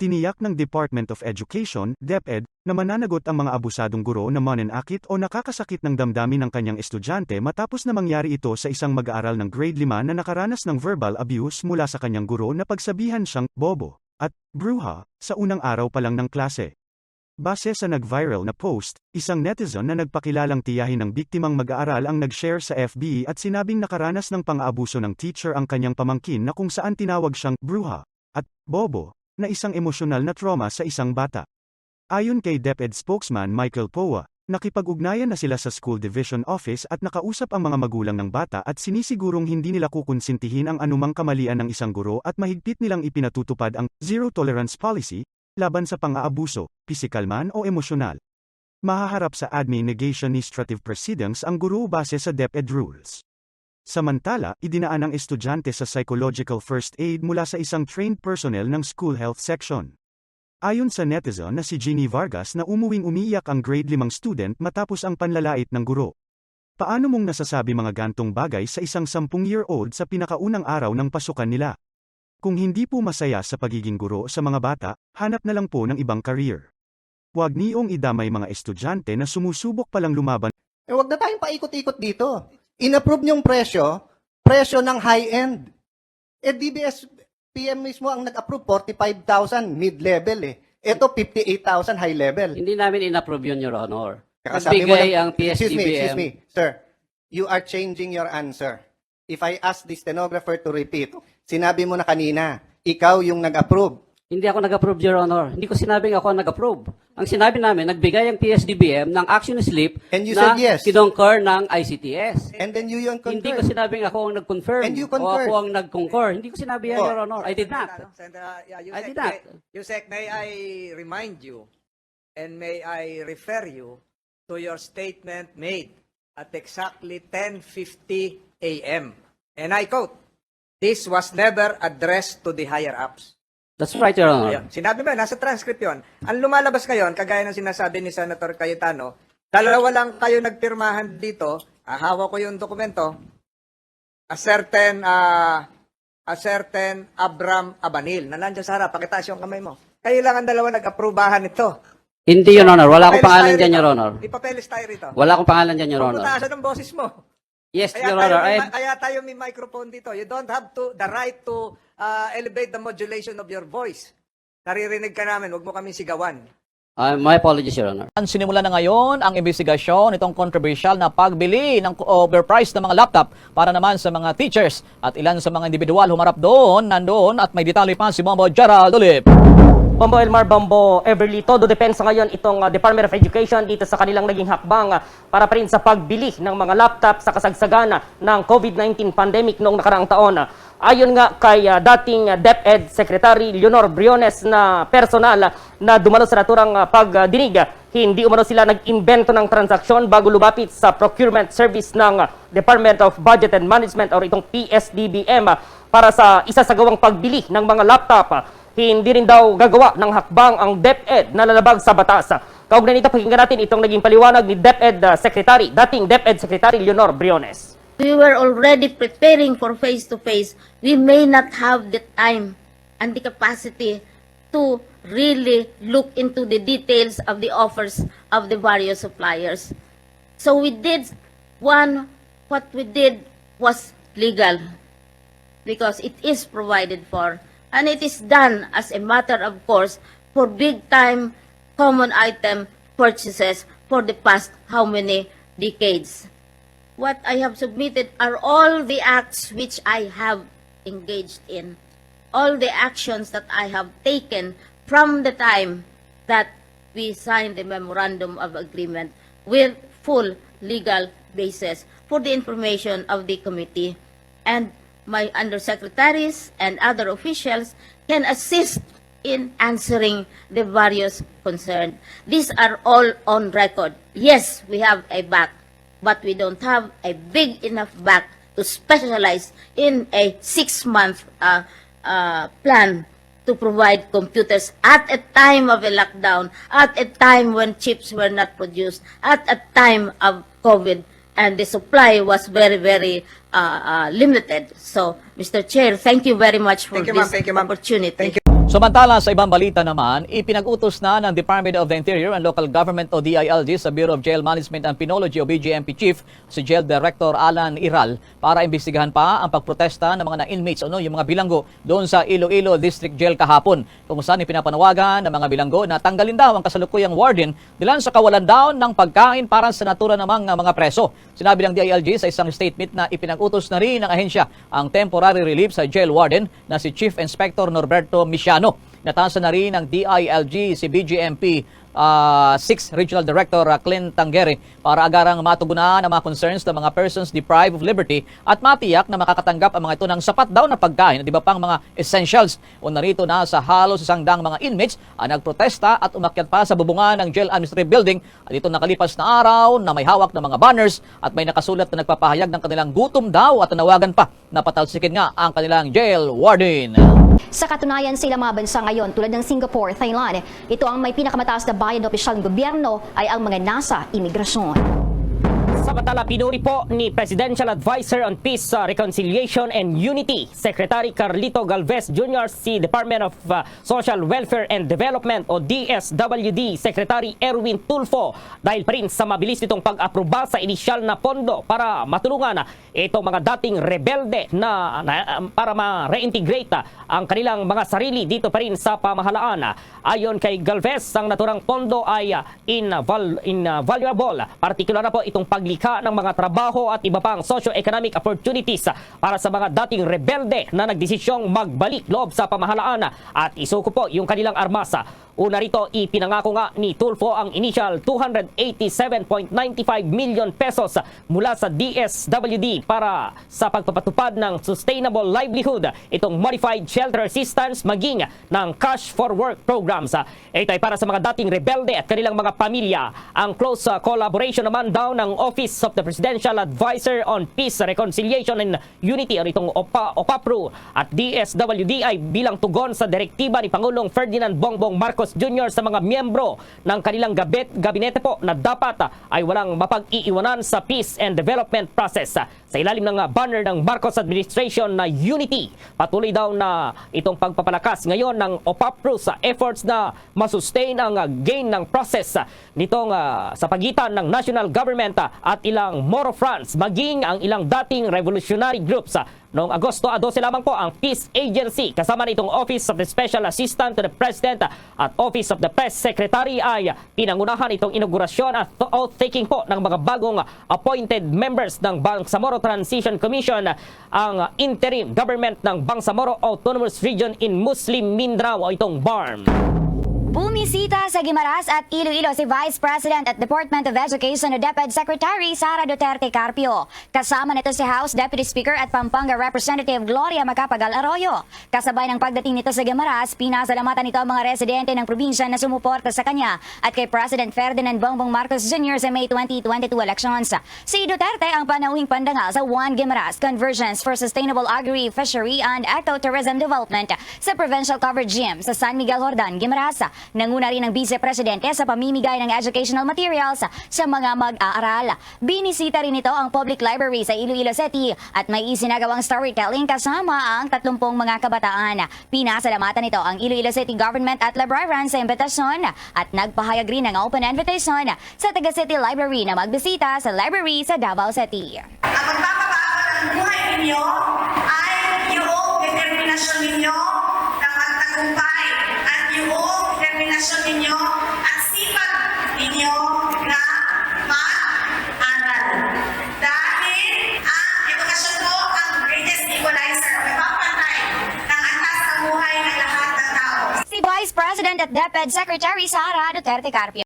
Tiniyak ng Department of Education, DepEd, na mananagot ang mga abusadong guro na mananakit o nakakasakit ng damdamin ng kanyang estudyante matapos na mangyari ito sa isang mag-aaral ng grade 5 na nakaranas ng verbal abuse mula sa kanyang guro na pagsabihan siyang bobo at bruha sa unang araw pa lang ng klase. Base sa nag-viral na post, isang netizen na nagpakilalang tiyahin ng biktimang mag-aaral ang nag-share sa FB at sinabing nakaranas ng pang-aabuso ng teacher ang kanyang pamangkin na kung saan tinawag siyang bruha at bobo na isang emosyonal na trauma sa isang bata. Ayon kay DepEd spokesman Michael Poa, nakipag-ugnayan na sila sa School Division Office at nakausap ang mga magulang ng bata at sinisigurong hindi nila kukonsintihin ang anumang kamalian ng isang guro at mahigpit nilang ipinatutupad ang zero tolerance policy laban sa pang-aabuso, pisikal man o emosyonal. Mahaharap sa administrative proceedings ang guro base sa DepEd rules. Samantala, idinaan ang estudyante sa psychological first aid mula sa isang trained personnel ng school health section. Ayon sa netizen na si Jeannie Vargas na umuwing umiiyak ang grade 5 student matapos ang panlalait ng guro. Paano mong nasasabi mga gantong bagay sa isang 10-year-old sa pinakaunang araw ng pasukan nila? Kung hindi po masaya sa pagiging guro sa mga bata, hanap na lang po ng ibang career. Huwag niyong idamay mga estudyante na sumusubok palang lumaban. Huwag na tayong paikot-ikot dito. In-approve niyong presyo ng high-end. DBS PM mismo ang nag-approve, 45,000 mid-level eh. Ito, 58,000 high-level. Hindi namin in-approve yun, Your Honor. Kakasabi mo Nagbigay lang- ang PSDBM. Excuse me, sir. You are changing your answer. If I ask the stenographer to repeat, sinabi mo na kanina, ikaw yung nag-approve. Hindi ako nag-approve, Your Honor. Hindi ko sinabing ako ang nag-approve. Ang sinabi namin, nagbigay ang PSDBM ng action slip And you na said yes. kinongker ng ICTS. And then you yung Hindi ko concur. sinabing ako ang nag-confirm And you o concurred. ako ang nag-concur. Hindi ko sinabi yan, Oh. Your Honor. I did not. I did not. Yusek, may I remind you and may I refer you to your statement made at exactly 10:50 a.m. And I quote, "This was never addressed to the higher-ups." That's right, Your Honor. Ayun. Sinabi mo, nasa transcript yun. Ang lumalabas ngayon, kagaya ng sinasabi ni Senator Cayetano, dalawa lang kayo nagpirmahan dito, hawak ko yung dokumento, a certain Abram Abanil, na nandiyan sa harap, pakitaas yung kamay mo. Kayo lang ang dalawa nag-aprobahan ito. Hindi, Your Honor. Wala akong Papeles pangalan tayo dyan, rito. Your Honor. Ipapeles tayo rito. Wala akong pangalan dyan, Your Honor. Pagputaasan ng boses mo. Yes, Kaya Your tayo, Honor. kaya tayo may microphone dito. You don't have the right to elevate the modulation of your voice. Naririnig ka namin, huwag mo kaming sigawan. My apologies, Your Honor. Sinimula na ngayon ang investigasyon nitong controversial na pagbili ng overpriced na mga laptop para naman sa mga teachers at ilan sa mga individual humarap nandoon at may detalye pa si Bombo Gerald Olip. Bombo Elmar, Bombo Everly, todo depensa ngayon itong Department of Education dito sa kanilang naging hakbang para pa rin sa pagbili ng mga laptop sa kasagsagan ng COVID-19 pandemic noong nakaraang taon. Ayon nga kay dating DepEd Secretary Leonor Briones na personal na dumalo sa naturang pagdinig, hindi umano sila nag-imbento ng transaksyon bago lumapit sa procurement service ng Department of Budget and Management o itong PSDBM para sa isasagawang pagbili ng mga laptop. Hindi rin daw gagawa ng hakbang ang DepEd na lalabag sa batas. Kaugnay nito, pakinggan natin itong naging paliwanag ni dating DepEd Secretary Leonor Briones. We were already preparing for face-to-face. We may not have the time and the capacity to really look into the details of the offers of the various suppliers. So we did what we did was legal because it is provided for. And it is done as a matter of course for big-time common item purchases for the past how many decades. What I have submitted are all the acts which I have engaged in, all the actions that I have taken from the time that we signed the memorandum of agreement with full legal basis for the information of the committee. And my undersecretaries and other officials can assist in answering the various concerns. These are all on record. Yes, we have a back, but we don't have a big enough back to specialize in a 6-month plan to provide computers at a time of a lockdown, at a time when chips were not produced, at a time of COVID, and the supply was very, very limited. So, Mr. Chair, thank you very much for Thank you, ma'am. this Thank you, ma'am. opportunity. Thank you. Samantala, sa ibang balita naman, ipinag-utos na ng Department of the Interior and Local Government o DILG sa Bureau of Jail Management and Penology o BJMP Chief, si Jail Director Alan Iral, para imbestigahan pa ang pagprotesta ng mga na-inmates o yung mga bilanggo doon sa Iloilo District Jail kahapon, kung saan ipinapanawagan ng mga bilanggo na tanggalin daw ang kasalukuyang warden dilan sa kawalan daw ng pagkain para sa natura ng mga preso. Sinabi ng DILG sa isang statement na ipinag-utos na rin ng ahensya ang temporary relief sa jail warden na si Chief Inspector Norberto Misiano. Natasan na rin ng DILG si BGMP 6 Regional Director Clint Tangere para agarang matugunan ang mga concerns ng mga persons deprived of liberty at matiyak na makakatanggap ang mga ito ng sapat daw na pagkain at iba pang mga essentials. O narito na sa halos isang daang mga inmates ang nagprotesta at umakyat pa sa bubungan ng Jail Administrative Building at ito nakalipas na araw na may hawak ng mga banners at may nakasulat na nagpapahayag ng kanilang gutom daw at nawagan pa na patalsikin nga ang kanilang jail warden. Sa katunayan, sa ilang mga bansa ngayon tulad ng Singapore, Thailand, ito ang may pinakamataas na bayad na opisyal ng gobyerno ay ang mga nasa imigrasyon. Samantala, pinuri po ni Presidential Advisor on Peace, Reconciliation and Unity, Secretary Carlito Galvez Jr., si Department of Social Welfare and Development o DSWD, Secretary Erwin Tulfo, dahil pa rin sa mabilis nitong pag-aproba sa inisyal na pondo para matulungan itong mga dating rebelde para ma-reintegrate ang kanilang mga sarili dito pa rin sa pamahalaan. Ayon kay Galvez, ang naturang pondo ay invaluable, partikular na po itong paglikha ng mga trabaho at iba pang socio-economic opportunities para sa mga dating rebelde na nagdesisyong magbalik loob sa pamahalaan at isuko po yung kanilang armasa. Una rito, ipinangako nga ni Tulfo ang initial 287.95 million pesos mula sa DSWD para sa pagpapatupad ng sustainable livelihood, itong modified shelter assistance maging ng cash for work programs. Ito ay para sa mga dating rebelde at kanilang mga pamilya. Ang close collaboration naman daw ng Office of the Presidential Advisor on Peace, Reconciliation and Unity o itong OPAPRO at DSWD ay bilang tugon sa direktiba ni Pangulong Ferdinand Bongbong Marcos Jr. sa mga miyembro ng kanilang gabinete po na dapat ay walang mapag-iiwanan sa peace and development process. Sa ilalim ng banner ng Marcos Administration na Unity, patuloy daw na itong pagpapalakas ngayon ng OPAPRO sa efforts na masustain ang gain ng process nitong sa pagitan ng national government at ilang Moro fronts maging ang ilang dating revolutionary groups. Noong Agosto 12 lamang po ang Peace Agency kasama nitong Office of the Special Assistant to the President at Office of the Press Secretary ay pinangunahan itong inaugurasyon at oath-taking po ng mga bagong appointed members ng Bangsamoro Transition Commission, ang interim government ng Bangsamoro Autonomous Region in Muslim Mindanao o itong BARM. Bumisita sa Guimaras at Iloilo si Vice President at Department of Education o DepEd Secretary Sara Duterte Carpio. Kasama nito si House Deputy Speaker at Pampanga Representative Gloria Macapagal Arroyo. Kasabay ng pagdating nito sa Guimaras, pinasalamatan nito ang mga residente ng probinsya na sumuporta sa kanya at kay President Ferdinand Bongbong Marcos Jr. sa May 2022 elections. Si Duterte ang panauhing pandangal sa One Guimaras Convergence for Sustainable Agri, Fishery and Ecotourism Development sa Provincial Covered Gym sa San Miguel Jordan, Guimaras. Nanguna rin ng Vice Presidente sa pamimigay ng educational materials sa mga mag-aaral. Binisita rin ito ang public library sa Iloilo City at may isinagawang storytelling kasama ang 30 mga kabataan. Pinasalamatan nito ang Iloilo City Government at librarian sa imbitasyon at nagpahayag rin ng open invitation sa Taga City Library na magbisita sa library sa Davao City. Ang magpapabago ng buhay ninyo ay yung determinasyon ninyo na magtagumpay at yung determinasyon ninyo at sipag ninyo na mag-aral. Dahil ang edukasyon po ang greatest equalizer. Magpapantay ng antas ng buhay ng lahat ng tao. Si Vice President at DepEd Secretary Sara Duterte Carpio.